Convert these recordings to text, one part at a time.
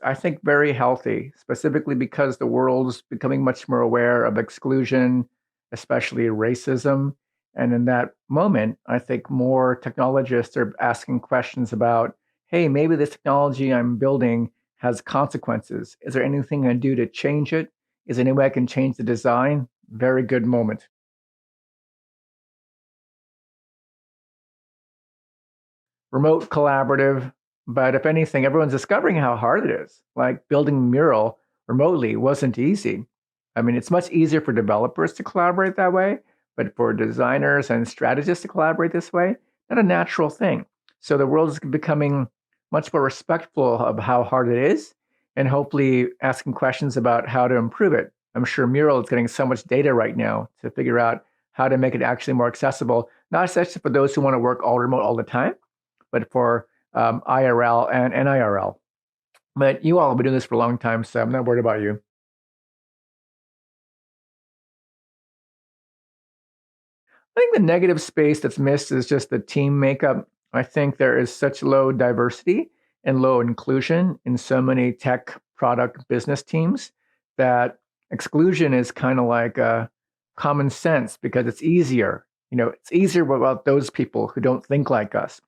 I think, very healthy, specifically because the world's becoming much more aware of exclusion, especially racism. And in that moment, I think more technologists are asking questions about, hey, maybe this technology I'm building has consequences. Is there anything I can do to change it? Is there any way I can change the design? Very good moment. Remote collaborative, but if anything, everyone's discovering how hard it is. Like building Mural remotely wasn't easy. I mean, it's much easier for developers to collaborate that way, but for designers and strategists to collaborate this way, not a natural thing. So the world is becoming much more respectful of how hard it is and hopefully asking questions about how to improve it. I'm sure Mural is getting so much data right now to figure out how to make it actually more accessible, not especially for those who want to work all remote all the time, but for IRL and NIRL. But you all have been doing this for a long time, so I'm not worried about you. I think the negative space that's missed is just the team makeup. I think there is such low diversity and low inclusion in so many tech product business teams that exclusion is kind of like common sense because it's easier. It's easier about those people who don't think like us.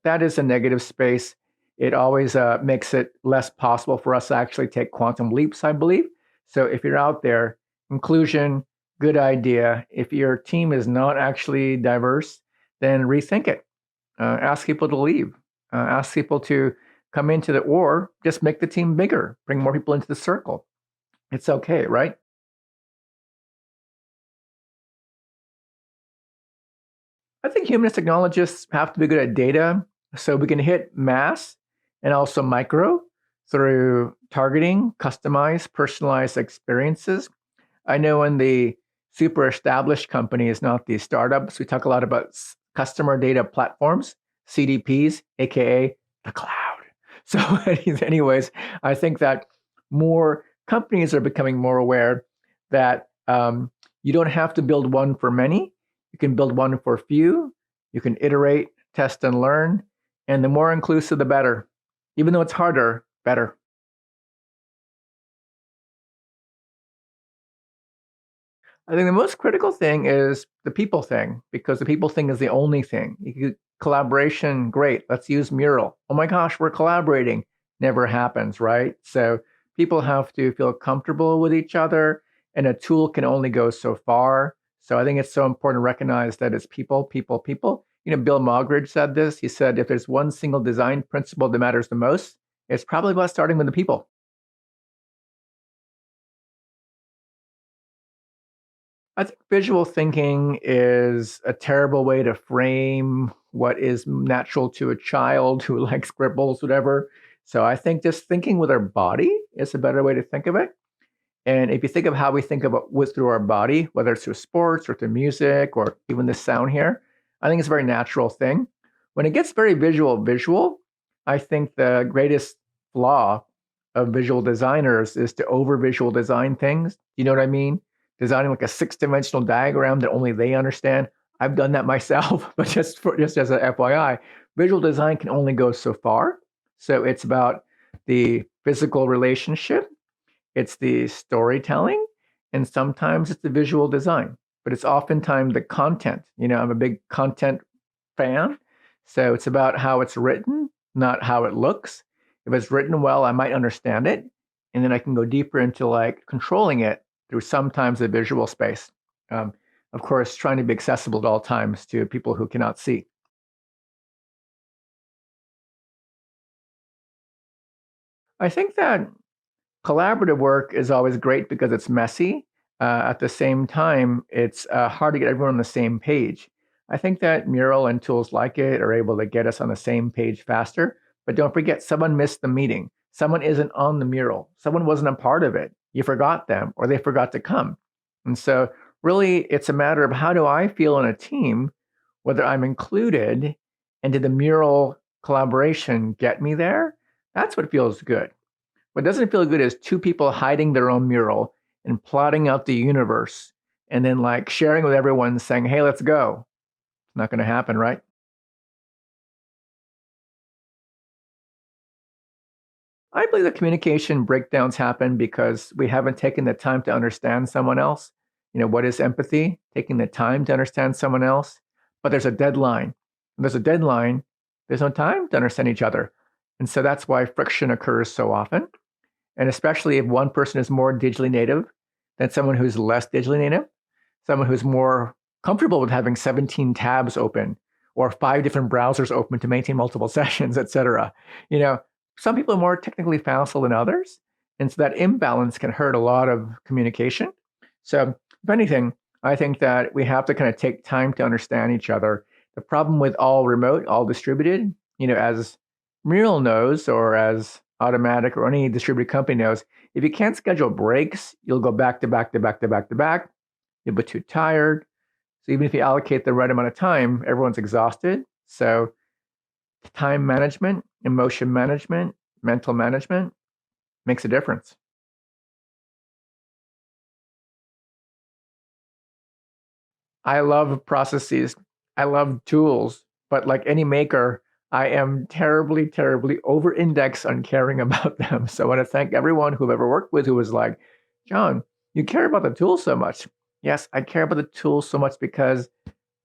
That is a negative space. It always makes it less possible for us to actually take quantum leaps, I believe. So if you're out there, inclusion, good idea. If your team is not actually diverse, then rethink it. Ask people to leave. Ask people to come into the, or just make the team bigger, bring more people into the circle. It's okay, right? I think humanist technologists have to be good at data so we can hit mass and also micro through targeting, customized, personalized experiences. I know in the super established companies, not the startups, we talk a lot about customer data platforms, CDPs, aka the cloud. So, anyways, I think that more companies are becoming more aware that you don't have to build one for many. You can build one for few. You can iterate, test, and learn. And the more inclusive, the better. Even though it's harder, better. I think the most critical thing is the people thing, because the people thing is the only thing. Collaboration, great. Let's use Mural. Oh my gosh, we're collaborating. Never happens, right? So people have to feel comfortable with each other, and a tool can only go so far. So I think it's so important to recognize that it's people, people, people. Bill Moggridge said this. He said, if there's one single design principle that matters the most, it's probably about starting with the people. I think visual thinking is a terrible way to frame what is natural to a child who likes scribbles, whatever. So I think just thinking with our body is a better way to think of it. And if you think of how we think about with through our body, whether it's through sports or through music or even the sound here, I think it's a very natural thing. When it gets very visual, I think the greatest flaw of visual designers is to over visual design things. You know what I mean? Designing like a six-dimensional diagram that only they understand. I've done that myself, but just as a FYI, visual design can only go so far. So it's about the physical relationship, it's the storytelling, and sometimes it's the visual design. But it's oftentimes the content. I'm a big content fan, so it's about how it's written, not how it looks. If it's written well, I might understand it, and then I can go deeper into like controlling it through sometimes the visual space. Um, of course, trying to be accessible at all times to people who cannot see. I think that collaborative work is always great because it's messy. At the same time, it's hard to get everyone on the same page. I think that Mural and tools like it are able to get us on the same page faster. But don't forget, someone missed the meeting. Someone isn't on the Mural. Someone wasn't a part of it. You forgot them or they forgot to come. And so, really, it's a matter of how do I feel in a team, whether I'm included, and did the Mural collaboration get me there? That's what feels good. What doesn't feel good is two people hiding their own mural and plotting out the universe and then like sharing with everyone saying, hey, let's go. It's not going to happen, right? I believe that communication breakdowns happen because we haven't taken the time to understand someone else. What is empathy? Taking the time to understand someone else. But there's a deadline. When there's a deadline, there's no time to understand each other. And so that's why friction occurs so often. And especially if one person is more digitally native than someone who's less digitally native, someone who's more comfortable with having 17 tabs open or 5 different browsers open to maintain multiple sessions, et cetera. You know, some people are more technically facile than others. And so that imbalance can hurt a lot of communication. So, if anything, I think that we have to kind of take time to understand each other. The problem with all remote, all distributed, as Muriel knows, or as Automatic or any distributed company knows, if you can't schedule breaks, you'll go back to back to back to back to back. You'll be too tired. So even if you allocate the right amount of time, everyone's exhausted. So time management, emotion management, mental management makes a difference. I love processes. I love tools, but like any maker, I am terribly, terribly over indexed on caring about them. So I want to thank everyone who've ever worked with who was like, John, you care about the tools so much. Yes, I care about the tools so much because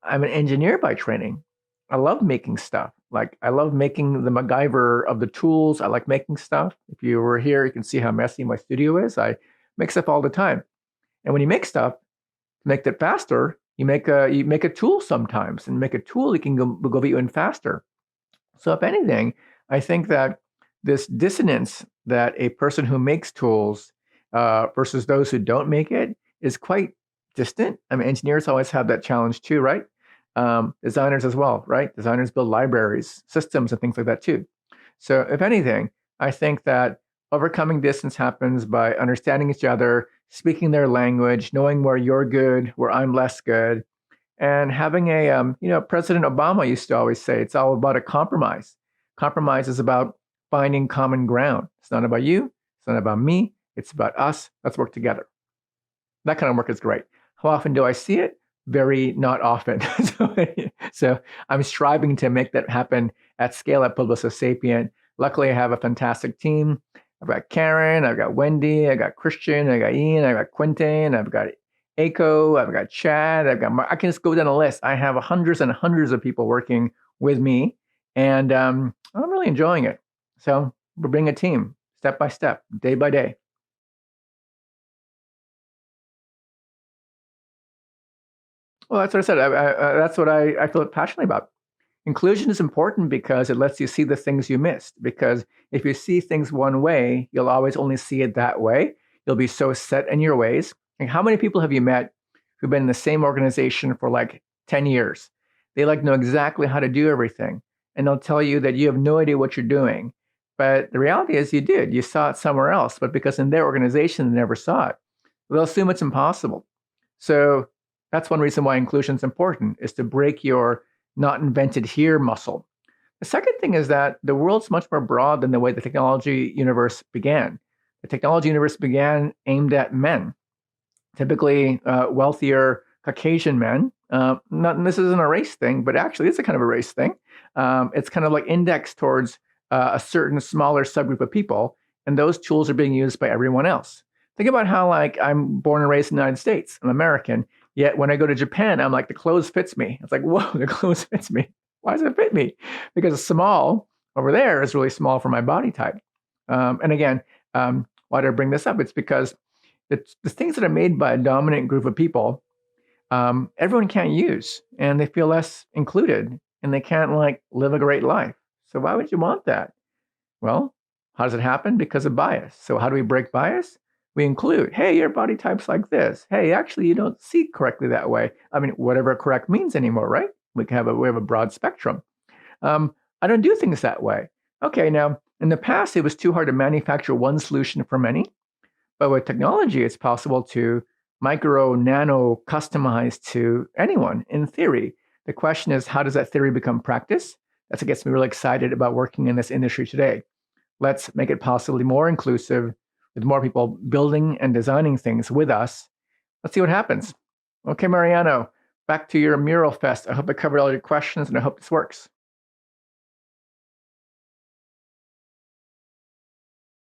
I'm an engineer by training. I love making stuff. Like I love making the MacGyver of the tools. I like making stuff. If you were here, you can see how messy my studio is. I make stuff all the time. And when you make stuff, to make it faster, you make a tool sometimes, and make a tool you can go even faster. So if anything, I think that this dissonance that a person who makes tools versus those who don't make it is quite distant. I mean, engineers always have that challenge too, right? Designers as well, right? Designers build libraries, systems, and things like that too. So if anything, I think that overcoming distance happens by understanding each other, speaking their language, knowing where you're good, where I'm less good, and having President Obama used to always say it's all about a compromise. Compromise is about finding common ground. It's not about you. It's not about me. It's about us. Let's work together. That kind of work is great. How often do I see it? Very not often. So I'm striving to make that happen at scale at Publicis Sapient. Luckily, I have a fantastic team. I've got Karen, I've got Wendy, I got Christian, I got Ian, I got Quentin, I've got Aiko, I've got Chad, I've got I can just go down a list. I have hundreds and hundreds of people working with me, and I'm really enjoying it. So we're bringing a team step by step, day by day. Well, that's what I said. That's what I feel passionately about. Inclusion is important because it lets you see the things you missed. Because if you see things one way, you'll always only see it that way. You'll be so set in your ways. And how many people have you met who've been in the same organization for like 10 years? They like know exactly how to do everything. And they'll tell you that you have no idea what you're doing. But the reality is you did. You saw it somewhere else. But because in their organization, they never saw it, they'll assume it's impossible. So that's one reason why inclusion is important, is to break your not invented here muscle. The second thing is that the world's much more broad than the way the technology universe began. The technology universe began aimed at men, typically wealthier Caucasian men. This isn't a race thing, but actually it's a kind of a race thing. It's kind of like indexed towards a certain smaller subgroup of people, and those tools are being used by everyone else. Think about how like I'm born and raised in the United States. I'm American. Yet when I go to Japan, I'm like, the clothes fits me. It's like, whoa, the clothes fits me. Why does it fit me? Because small over there is really small for my body type. And again, why did I bring this up? It's because the things that are made by a dominant group of people, everyone can't use, and they feel less included, and they can't like live a great life. So why would you want that? Well, how does it happen? Because of bias. So how do we break bias? We include, hey, your body type's like this. Hey, actually, you don't see correctly that way. I mean, whatever correct means anymore, right? We have a broad spectrum. I don't do things that way. Okay, now in the past, it was too hard to manufacture one solution for many, but with technology, it's possible to micro, nano, customize to anyone in theory. The question is, how does that theory become practice? That's what gets me really excited about working in this industry today. Let's make it possibly more inclusive, with more people building and designing things with us. Let's see what happens. Okay, Mariano, back to your mural fest. I hope I covered all your questions, and I hope this works.